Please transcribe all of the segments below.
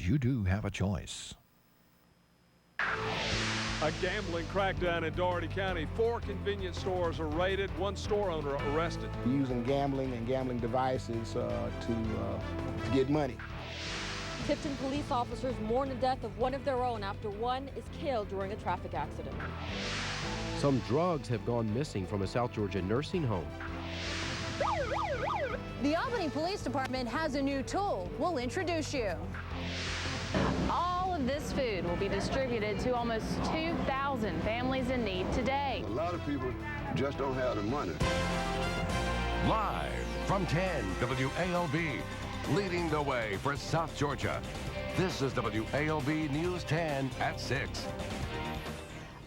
because you do have a choice. A gambling crackdown in Dougherty County. 4 convenience stores are raided, 1 store owner arrested. Using gambling and gambling devices to get money. Tifton police officers mourn the death of one of their own after one is killed during a traffic accident. Some drugs have gone missing from a South Georgia nursing home. The Albany Police Department has a new tool. We'll introduce you. All of this food will be distributed to almost 2,000 families in need today. A lot of people just don't have the money. Live from 10 WALB, leading the way for South Georgia. This is WALB News 10 at 6.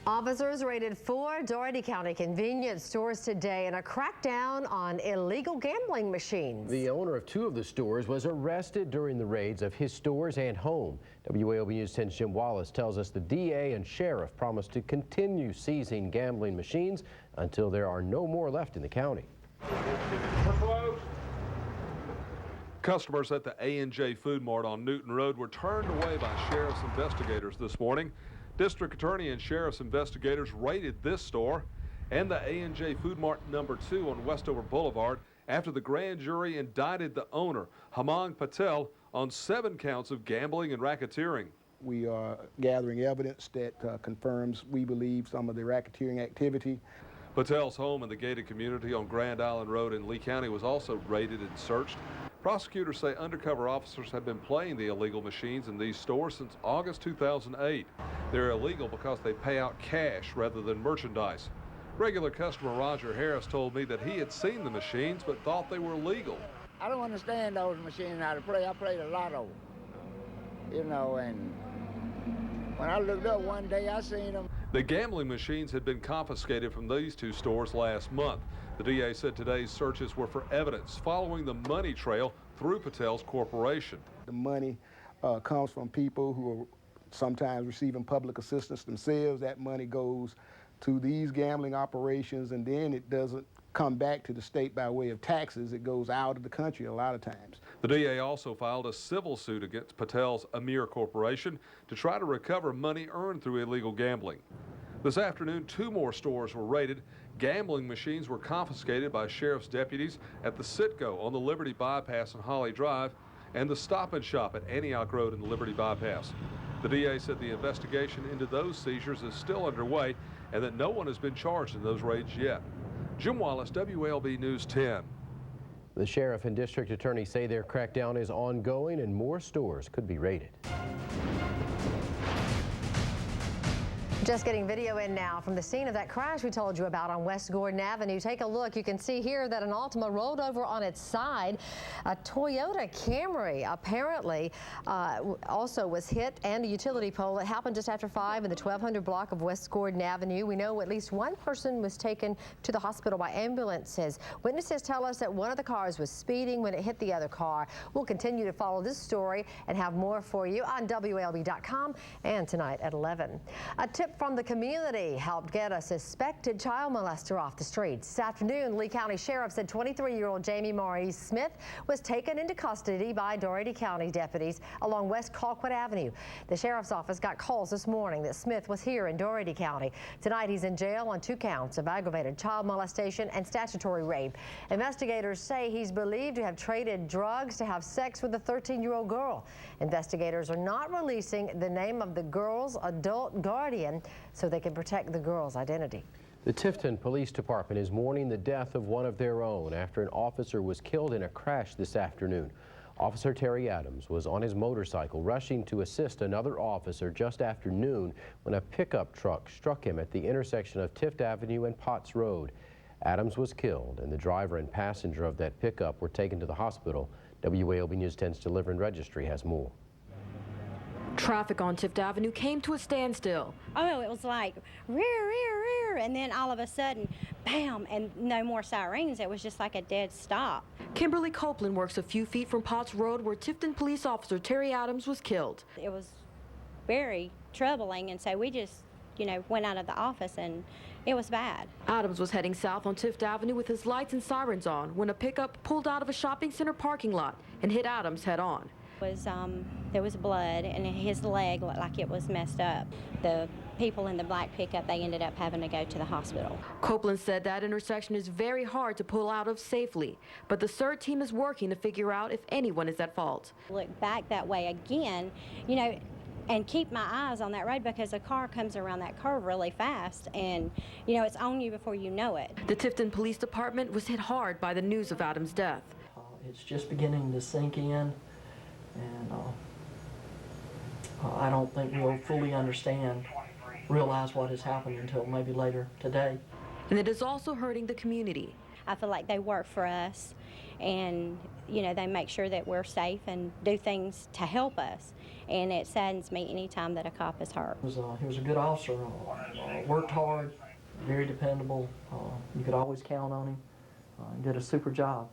Officers raided 4 Dougherty County convenience stores today in a crackdown on illegal gambling machines. The owner of 2 of the stores was arrested during the raids of his stores and home. WALB News 10's Jim Wallace tells us the DA and sheriff promised to continue seizing gambling machines until there are no more left in the county. Customers at the A&J Food Mart on Newton Road were turned away by sheriff's investigators this morning. District Attorney and sheriff's investigators raided this store and the A&J Food Mart number 2 on Westover Boulevard after the grand jury indicted the owner, Hamang Patel, on 7 counts of gambling and racketeering. We are gathering evidence that confirms, we believe, some of the racketeering activity. Patel's home in the gated community on Grand Island Road in Lee County was also raided and searched. Prosecutors say undercover officers have been playing the illegal machines in these stores since August 2008. They're illegal because they pay out cash rather than merchandise. Regular customer Roger Harris told me that he had seen the machines but thought they were legal. I don't understand those machines how to play. I played a lotto, you know, and when I looked up one day, I seen them. The gambling machines had been confiscated from these 2 stores last month. The DA said today's searches were for evidence following the money trail through Patel's corporation. The money comes from people who are sometimes receiving public assistance themselves. That money goes to these gambling operations, and then it doesn't come back to the state by way of taxes. It goes out of the country a lot of times. The DA also filed a civil suit against Patel's Amir Corporation to try to recover money earned through illegal gambling. This afternoon, 2 more stores were raided. Gambling machines were confiscated by sheriff's deputies at the Citgo on the Liberty Bypass and Holly Drive and the Stop and Shop at Antioch Road in the Liberty Bypass. The DA said the investigation into those seizures is still underway and that no one has been charged in those raids yet. Jim Wallace, WALB News 10. The sheriff and district attorney say their crackdown is ongoing and more stores could be raided. Just getting video in now from the scene of that crash we told you about on West Gordon Avenue. Take a look. You can see here that an Altima rolled over on its side. A Toyota Camry apparently also was hit, and a utility pole. It happened just after 5 in the 1200 block of West Gordon Avenue. We know at least 1 person was taken to the hospital by ambulances. Witnesses tell us that one of the cars was speeding when it hit the other car. We'll continue to follow this story and have more for you on WALB.com and tonight at 11. A tip from the community helped get a suspected child molester off the streets. This afternoon, Lee County Sheriff said 23-year-old Jamie Maurice Smith was taken into custody by Dougherty County deputies along West Colquitt Avenue. The sheriff's office got calls this morning that Smith was here in Dougherty County. Tonight, he's in jail on 2 counts of aggravated child molestation and statutory rape. Investigators say he's believed to have traded drugs to have sex with a 13-year-old girl. Investigators are not releasing the name of the girl's adult guardian so they can protect the girl's identity. The Tifton Police Department is mourning the death of one of their own after an officer was killed in a crash this afternoon. Officer Terry Adams was on his motorcycle rushing to assist another officer just after noon when a pickup truck struck him at the intersection of Tift Avenue and Potts Road. Adams was killed, and the driver and passenger of that pickup were taken to the hospital. WALB News 10's Deliver and Registry has more. Traffic on Tift Avenue came to a standstill. Oh, it was like rear, rear, rear, and then all of a sudden, bam, and no more sirens. It was just like a dead stop. Kimberly Copeland works a few feet from Potts Road where Tifton police officer Terry Adams was killed. It was very troubling, and so we just, went out of the office, and it was bad. Adams was heading south on Tift Avenue with his lights and sirens on when a pickup pulled out of a shopping center parking lot and hit Adams head on. Was There was blood, and his leg looked like it was messed up. The people in the black pickup, they ended up having to go to the hospital. Copeland said that intersection is very hard to pull out of safely, but the CERT team is working to figure out if anyone is at fault. Look back that way again, you know, and keep my eyes on that road because a car comes around that curve really fast, and you know, it's on you before you know it. The Tifton Police Department was hit hard by the news of Adam's death. It's just beginning to sink in, and I don't think we'll fully realize what has happened until maybe later today. And it is also hurting the community. I feel like they work for us, and you know, they make sure that we're safe and do things to help us. And it saddens me anytime that a cop is hurt. He was a good officer, worked hard, very dependable. You could always count on him. Did a super job.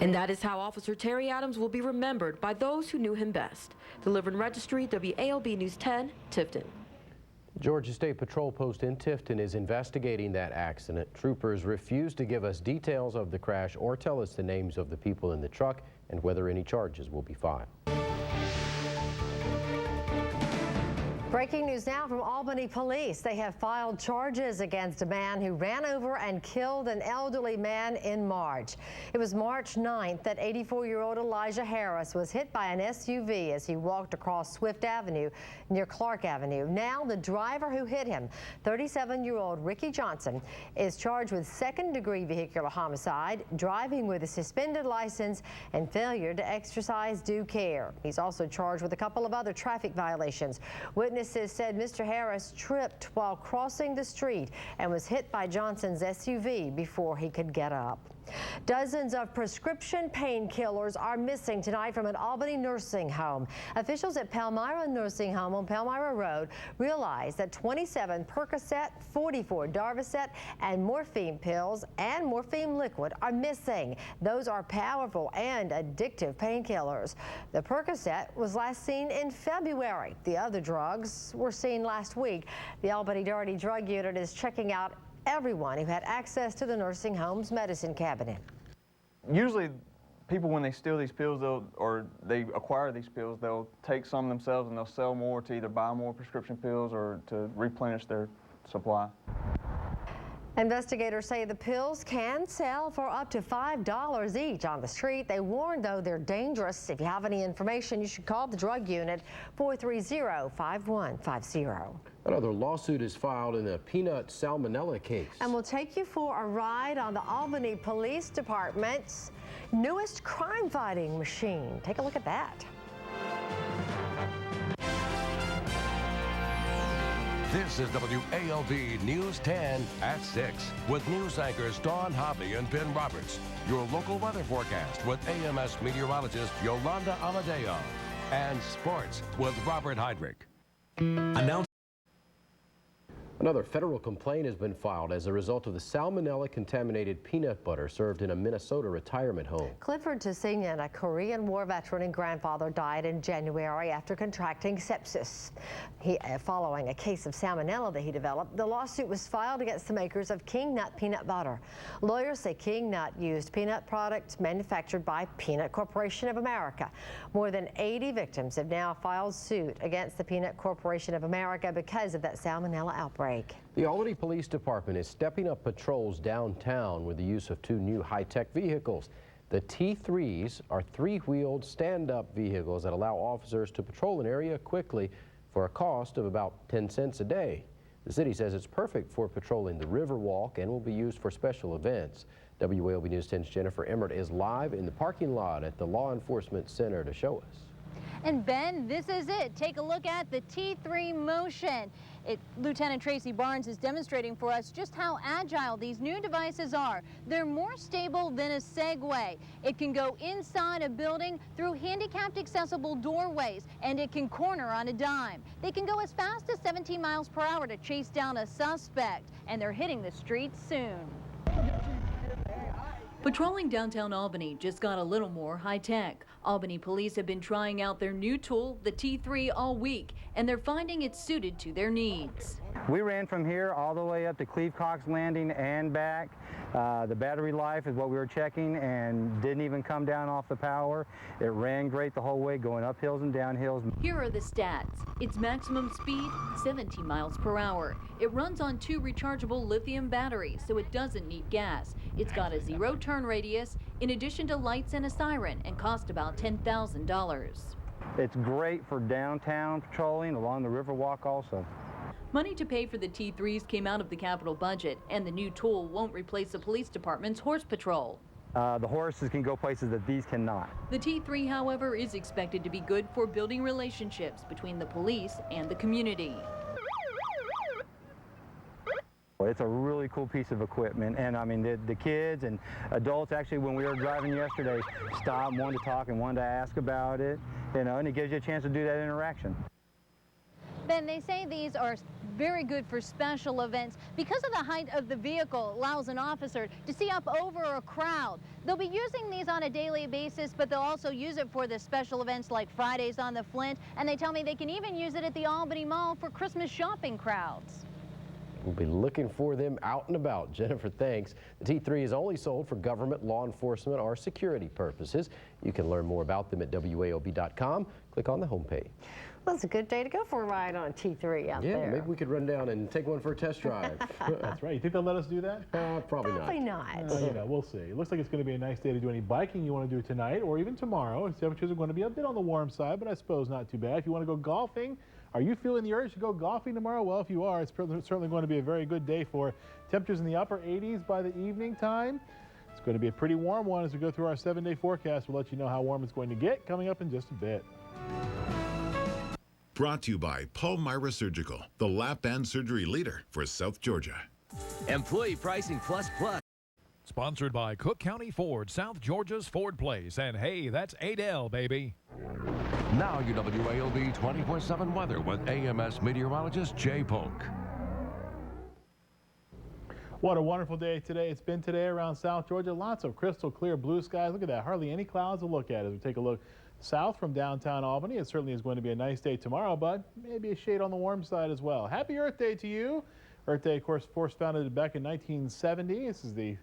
And that is how Officer Terry Adams will be remembered by those who knew him best. Delivering Registry, WALB News 10, Tifton. Georgia State Patrol Post in Tifton is investigating that accident. Troopers refused to give us details of the crash or tell us the names of the people in the truck and whether any charges will be filed. Breaking news now from Albany Police. They have filed charges against a man who ran over and killed an elderly man in March. It was March 9th that 84-year-old Elijah Harris was hit by an SUV as he walked across Swift Avenue near Clark Avenue. Now the driver who hit him, 37-year-old Ricky Johnson, is charged with second-degree vehicular homicide, driving with a suspended license, and failure to exercise due care. He's also charged with a couple of other traffic violations. Witnesses said Mr. Harris tripped while crossing the street and was hit by Johnson's SUV before he could get up. Dozens of prescription painkillers are missing tonight from an Albany nursing home. Officials at Palmyra Nursing Home on Palmyra Road realized that 27 Percocet, 44 Darvocet, and morphine pills and morphine liquid are missing. Those are powerful and addictive painkillers. The Percocet was last seen in February. The other drugs were seen last week. The Albany Dirty Drug Unit is checking out everyone who had access to the nursing home's medicine cabinet. Usually people, when they steal these pills, or they acquire these pills, they'll take some themselves and they'll sell more to either buy more prescription pills or to replenish their supply. Investigators say the pills can sell for up to $5 each on the street. They warn, though, they're dangerous. If you have any information, you should call the drug unit, 430-5150. Another lawsuit is filed in a peanut salmonella case. And we'll take you for a ride on the Albany Police Department's newest crime-fighting machine. Take a look at that. This is WALB News 10 at 6 with news anchors Dawn Hobby and Ben Roberts. Your local weather forecast with AMS meteorologist Yolanda Amadeo. And sports with Robert Heidrich. Another federal complaint has been filed as a result of the salmonella-contaminated peanut butter served in a Minnesota retirement home. Clifford Tessignan, a Korean War veteran and grandfather, died in January after contracting sepsis. Following a case of salmonella that he developed, the lawsuit was filed against the makers of King Nut peanut butter. Lawyers say King Nut used peanut products manufactured by Peanut Corporation of America. More than 80 victims have now filed suit against the Peanut Corporation of America because of that salmonella outbreak. The Albany Police Department is stepping up patrols downtown with the use of 2 new high-tech vehicles. The T3s are 3-wheeled stand-up vehicles that allow officers to patrol an area quickly for a cost of about 10 cents a day. The city says it's perfect for patrolling the Riverwalk and will be used for special events. WALB News 10's Jennifer Emmert is live in the parking lot at the Law Enforcement Center to show us. And Ben, this is it. Take a look at the T3 Motion. Lieutenant Tracy Barnes is demonstrating for us just how agile these new devices are. They're more stable than a Segway. It can go inside a building through handicapped accessible doorways, and it can corner on a dime. They can go as fast as 17 miles per hour to chase down a suspect, and they're hitting the streets soon. Patrolling downtown Albany just got a little more high-tech. Albany police have been trying out their new tool, the T3, all week, and they're finding it's suited to their needs. We ran from here all the way up to Cleve Cox Landing and back. The battery life is what we were checking and didn't even come down off the power. It ran great the whole way, going up hills and down hills. Here are the stats. Its maximum speed, 17 miles per hour. It runs on 2 rechargeable lithium batteries, so it doesn't need gas. It's got a 0 turn radius, in addition to lights and a siren, and cost about $10,000. It's great for downtown patrolling, along the Riverwalk also. Money to pay for the T3s came out of the capital budget, and the new tool won't replace the police department's horse patrol. The horses can go places that these cannot. The T3, however, is expected to be good for building relationships between the police and the community. It's a really cool piece of equipment, and I mean the kids and adults, actually, when we were driving yesterday, stopped, wanted to talk and wanted to ask about it, you know, and it gives you a chance to do that interaction. Ben, they say these are very good for special events because of the height of the vehicle allows an officer to see up over a crowd. They'll be using these on a daily basis, but they'll also use it for the special events like Fridays on the Flint, and they tell me they can even use it at the Albany Mall for Christmas shopping crowds. We'll be looking for them out and about. Jennifer, thanks. The T3 is only sold for government, law enforcement, or security purposes. You can learn more about them at WALB.com. Click on the homepage. Well, it's a good day to go for a ride on a T3 out there. Yeah, maybe we could run down and take one for a test drive. That's right. You think they'll let us do that? Probably not. Probably not. You know, we'll see. It looks like it's going to be a nice day to do any biking you want to do tonight or even tomorrow. Temperatures are going to be a bit on the warm side, but I suppose not too bad. If you want to go golfing, are you feeling the urge to go golfing tomorrow? Well, if you are, it's certainly going to be a very good day for temperatures in the upper 80s by the evening time. It's going to be a pretty warm one as we go through our 7-day forecast. We'll let you know how warm it's going to get coming up in just a bit. Brought to you by Palmyra Surgical, the lap band surgery leader for South Georgia. Employee Pricing Plus Plus. Sponsored by Cook County Ford, South Georgia's Ford Place. And hey, that's Adele, baby. Now your WALB 24/7 weather with AMS meteorologist Jay Polk. What a wonderful day today. It's been today around South Georgia. Lots of crystal clear blue skies. Look at that. Hardly any clouds to look at as we take a look south from downtown Albany. It certainly is going to be a nice day tomorrow, but maybe a shade on the warm side as well. Happy Earth Day to you. Earth Day, of course, founded back in 1970. This is the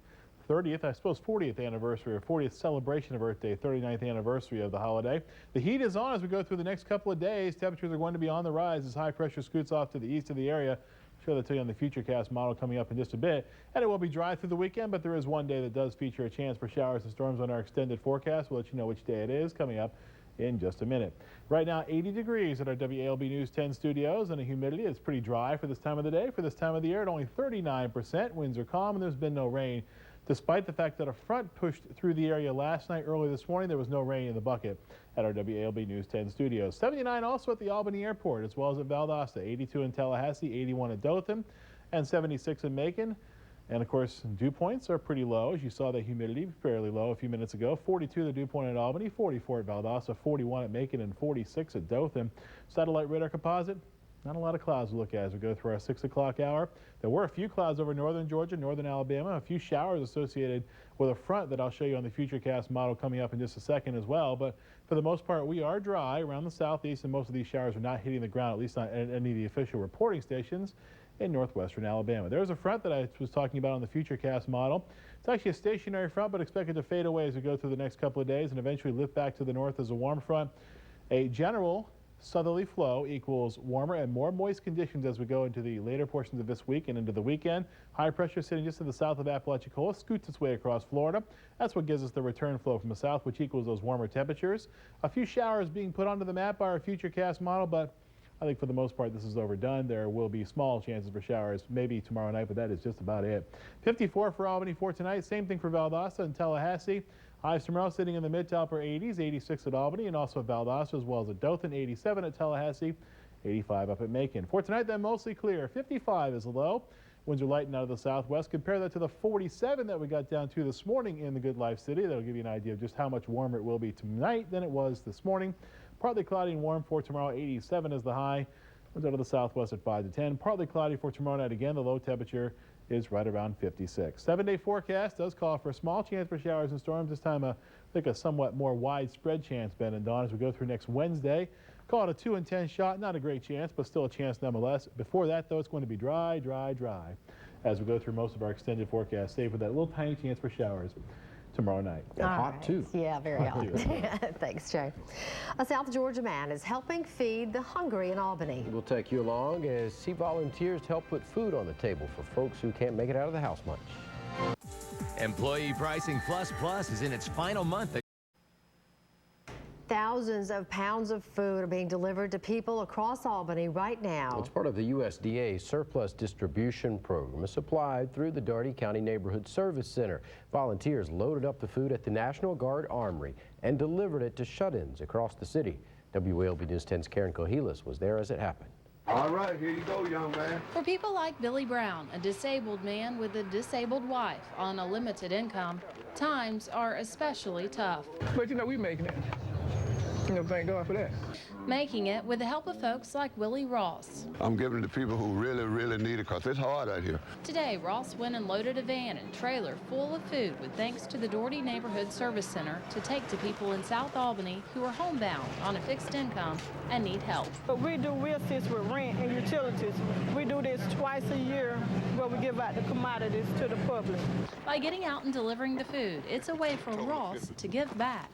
30th, I suppose 40th anniversary or 40th celebration of Earth Day, 39th anniversary of the holiday. The heat is on as we go through the next couple of days. Temperatures are going to be on the rise as high pressure scoots off to the east of the area. I'm sure they'll tell you on the Futurecast model coming up in just a bit. And it will be dry through the weekend, but there is one day that does feature a chance for showers and storms on our extended forecast. We'll let you know which day it is coming up in just a minute. Right now, 80 degrees at our WALB News 10 studios, and the humidity is pretty dry for this time of the day. For this time of the year, at only 39%. Winds are calm, and there's been no rain. Despite the fact that a front pushed through the area last night, early this morning, there was no rain in the bucket at our WALB News 10 studios. 79 also at the Albany Airport, as well as at Valdosta. 82 in Tallahassee, 81 at Dothan, and 76 in Macon. And of course, dew points are pretty low. As you saw, the humidity fairly low a few minutes ago. 42 the dew point at Albany, 44 at Valdosta, 41 at Macon, and 46 at Dothan. Satellite radar composite. Not a lot of clouds to look at as we go through our 6 o'clock hour. There were a few clouds over northern Georgia, northern Alabama, a few showers associated with a front that I'll show you on the Futurecast model coming up in just a second as well. But for the most part, we are dry around the southeast, and most of these showers are not hitting the ground, at least not at any of the official reporting stations in northwestern Alabama. There's a front that I was talking about on the Futurecast model. It's actually a stationary front, but expected to fade away as we go through the next couple of days and eventually lift back to the north as a warm front. A general southerly flow equals warmer and more moist conditions as we go into the later portions of this week and into the weekend. High pressure sitting just to the south of Apalachicola scoots its way across Florida. That's what gives us the return flow from the south, which equals those warmer temperatures. A few showers being put onto the map by our Futurecast model, but I think for the most part this is overdone. There will be small chances for showers maybe tomorrow night, but that is just about it. 54 for Albany for tonight. Same thing for Valdosta and Tallahassee. Highs tomorrow sitting in the mid to upper 80s, 86 at Albany and also at Valdosta as well as at Dothan, 87 at Tallahassee, 85 up at Macon. For tonight, then mostly clear. 55 is the low. Winds are lighting out of the southwest. Compare that to the 47 that we got down to this morning in the Good Life City. That'll give you an idea of just how much warmer it will be tonight than it was this morning. Partly cloudy and warm for tomorrow. 87 is the high. Winds out of the southwest at 5 to 10. Partly cloudy for tomorrow night again. The low temperature is right around 56. 7-day forecast does call for a small chance for showers and storms. This time, I think a somewhat more widespread chance, Ben and Dawn, as we go through next Wednesday. Call it a 2 in 10 shot. Not a great chance, but still a chance nonetheless. Before that, though, it's going to be dry, dry, dry as we go through most of our extended forecast, save for that little tiny chance for showers tomorrow night. And hot, too. Yeah, very hot. Thanks, Jay. A South Georgia man is helping feed the hungry in Albany. We'll take you along as he volunteers to help put food on the table for folks who can't make it out of the house much. Employee Pricing Plus Plus is in its final month. Thousands of pounds of food are being delivered to people across Albany right now. It's part of the USDA surplus distribution program supplied through the Doherty County Neighborhood Service Center. Volunteers loaded up the food at the National Guard Armory and delivered it to shut-ins across the city. WALB News 10's Karen Cohilas was there as it happened. All right, here you go, young man. For people like Billy Brown, a disabled man with a disabled wife on a limited income, times are especially tough. But you know, we making it. You know, thank God for that. Making it with the help of folks like Willie Ross. I'm giving it to people who really, really need it because it's hard out here. Today, Ross went and loaded a van and trailer full of food with thanks to the Doherty Neighborhood Service Center to take to people in South Albany who are homebound on a fixed income and need help. We assist with rent and utilities. We do this twice a year where we give out the commodities to the public. By getting out and delivering the food, it's a way for Ross to give back.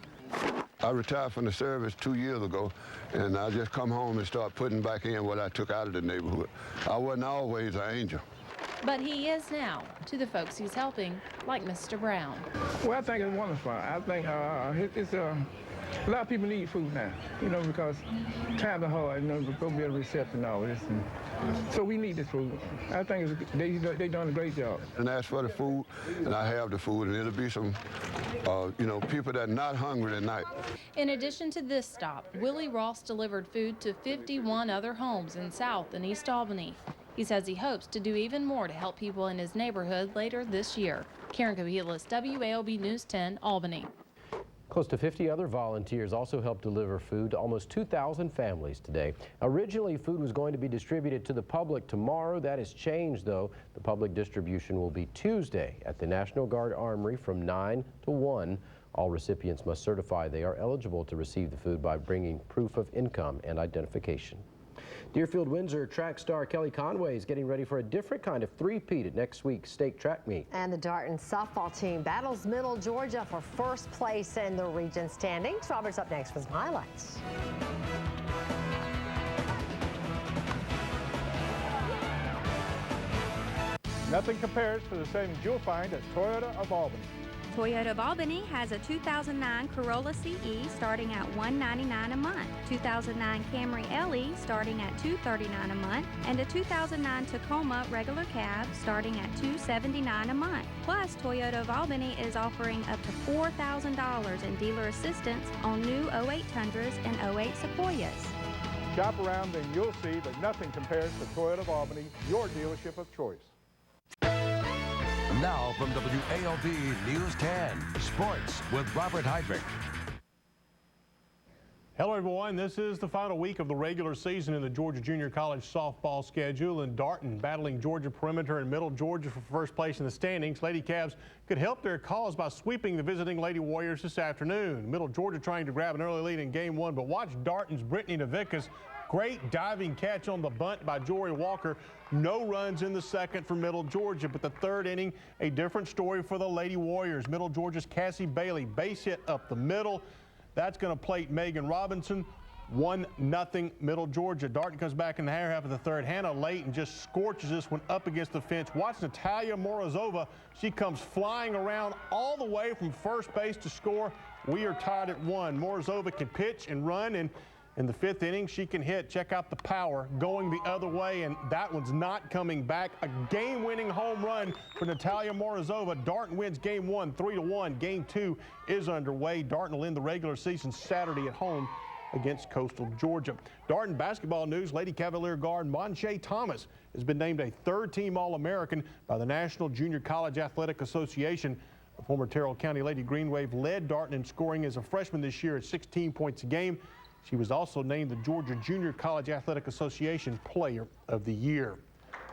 I retired from the service 2 years ago, and I just come home and start putting back in what I took out of the neighborhood. I wasn't always an angel. But he is now to the folks he's helping, like Mr. Brown. Well, I think it's wonderful. I think it's a lot of people need food now, you know, because times are hard, you know, go be a reception and all this. And so we need this food. I think they done a great job. And ask for the food, and I have the food, and it'll be some, you know, people that are not hungry tonight. In addition to this stop, Willie Ross delivered food to 51 other homes in South and East Albany. He says he hopes to do even more to help people in his neighborhood later this year. Karen Cohilas, WALB News 10, Albany. Close to 50 other volunteers also helped deliver food to almost 2,000 families today. Originally, food was going to be distributed to the public tomorrow. That has changed, though. The public distribution will be Tuesday at the National Guard Armory from 9 to 1. All recipients must certify they are eligible to receive the food by bringing proof of income and identification. Deerfield-Windsor track star Kelly Conway is getting ready for a different kind of three-peat at next week's state track meet. And the Darton softball team battles Middle Georgia for first place in the region standings. Robert's up next with some highlights. Nothing compares to the savings you'll find at Toyota of Albany. Toyota of Albany has a 2009 Corolla CE starting at $199 a month, 2009 Camry LE starting at $239 a month, and a 2009 Tacoma regular cab starting at $279 a month. Plus, Toyota of Albany is offering up to $4,000 in dealer assistance on new 0800s and 08 Sequoias. Shop around and you'll see that nothing compares to Toyota of Albany, your dealership of choice. Now from WALB News 10, Sports with Robert Heidrich. Hello everyone, this is the final week of the regular season in the Georgia Junior College softball schedule, and Darton battling Georgia Perimeter and Middle Georgia for first place in the standings. Lady Cavs could help their cause by sweeping the visiting Lady Warriors this afternoon. Middle Georgia trying to grab an early lead in game one, but watch Darton's Brittany Navikas. Great diving catch on the bunt by Jory Walker. No runs in the second for Middle Georgia, but the third inning, a different story for the Lady Warriors. Middle Georgia's Cassie Bailey, base hit up the middle. That's going to plate Megan Robinson. 1-0 Middle Georgia. Darton comes back in the higher half of the third. Hannah Layton just scorches this one up against the fence. Watch Natalia Morozova. She comes flying around all the way from first base to score. We are tied at 1. Morozova can pitch and run, and in the fifth inning, she can hit. Check out the power going the other way, and that one's not coming back. A game-winning home run for Natalia Morozova. Darton wins game one, 3-1. Game two is underway. Darton will end the regular season Saturday at home against Coastal Georgia. Darton basketball news, Lady Cavalier guard Monche Thomas has been named a third-team All-American by the National Junior College Athletic Association. The former Terrell County Lady Green Wave led Darton in scoring as a freshman this year at 16 points a game. She was also named the Georgia Junior College Athletic Association Player of the Year.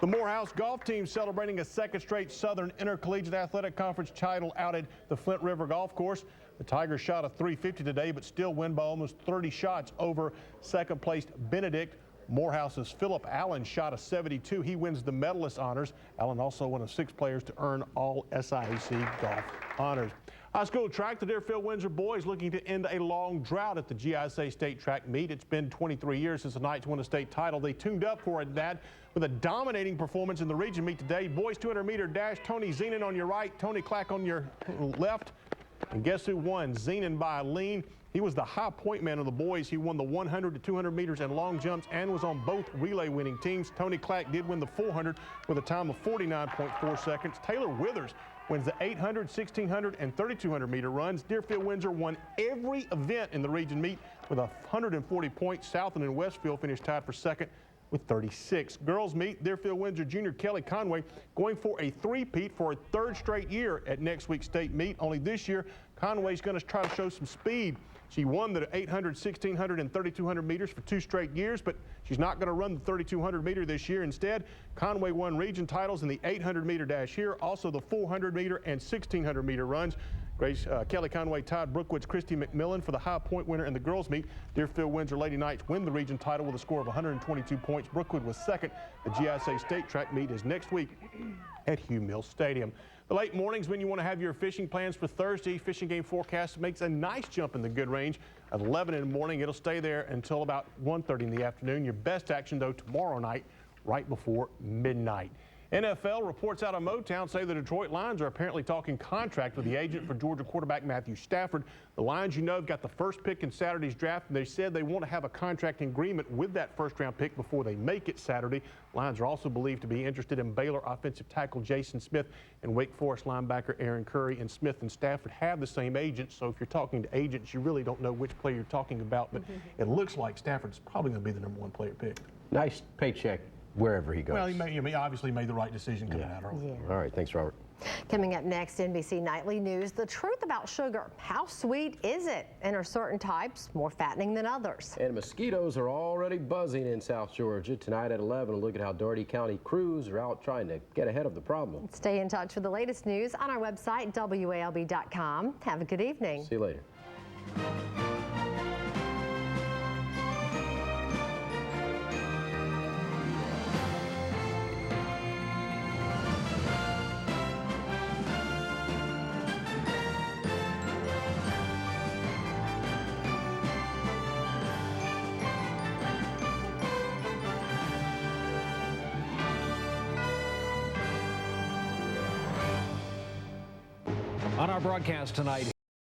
The Morehouse golf team celebrating a second straight Southern Intercollegiate Athletic Conference title out at the Flint River Golf Course. The Tigers shot a .350 today, but still win by almost 30 shots over second-placed Benedict. Morehouse's Philip Allen shot a .72. He wins the medalist honors. Allen also one of 6 players to earn all SIAC golf honors. High school track, the Deerfield Windsor boys looking to end a long drought at the GISA State Track Meet. It's been 23 years since the Knights won a state title. They tuned up for that with a dominating performance in the region meet today. Boys 200-meter dash, Tony Zenon on your right, Tony Clack on your left. And guess who won? Zenon by a lean. He was the high point man of the boys. He won the 100 to 200 meters and long jumps and was on both relay winning teams. Tony Clack did win the 400 with a time of 49.4 seconds. Taylor Withers wins the 800, 1600, and 3200 meter runs. Deerfield Windsor won every event in the region meet with 140 points. Southland and Westfield finished tied for second with 36. Girls meet, Deerfield Windsor junior Kelly Conway going for a three-peat for a 3rd straight year at next week's state meet. Only this year, Conway's going to try to show some speed. She won the 800, 1600, and 3200 meters for 2 straight years, but she's not going to run the 3200 meter this year. Instead, Conway won region titles in the 800 meter dash here, also the 400 meter and 1600 meter runs. Kelly Conway tied Brookwood's Christy McMillan for the high point winner in the girls meet. Deerfield Windsor Lady Knights win the region title with a score of 122 points. Brookwood was second. The GISA State Track meet is next week at Hugh Mills Stadium. The late mornings when you want to have your fishing plans for Thursday. Fishing game forecast makes a nice jump in the good range at 11 in the morning. It'll stay there until about 1:30 in the afternoon. Your best action, though, tomorrow night, right before midnight. NFL reports out of Motown say the Detroit Lions are apparently talking contract with the agent for Georgia quarterback Matthew Stafford. The Lions, you know, have got the first pick in Saturday's draft, and they said they want to have a contract agreement with that first-round pick before they make it Saturday. Lions are also believed to be interested in Baylor offensive tackle Jason Smith and Wake Forest linebacker Aaron Curry. And Smith and Stafford have the same agent, so if you're talking to agents, you really don't know which player you're talking about, but it looks like Stafford's probably going to be the #1 player picked. Nice paycheck wherever he goes. Well, he obviously made the right decision coming out early. Yeah. All right, thanks, Robert. Coming up next, NBC Nightly News, the truth about sugar. How sweet is it? And are certain types more fattening than others? And mosquitoes are already buzzing in South Georgia. Tonight at 11, a look at how Doherty County crews are out trying to get ahead of the problem. Stay in touch with the latest news on our website, WALB.com. Have a good evening. See you later. On our broadcast tonight,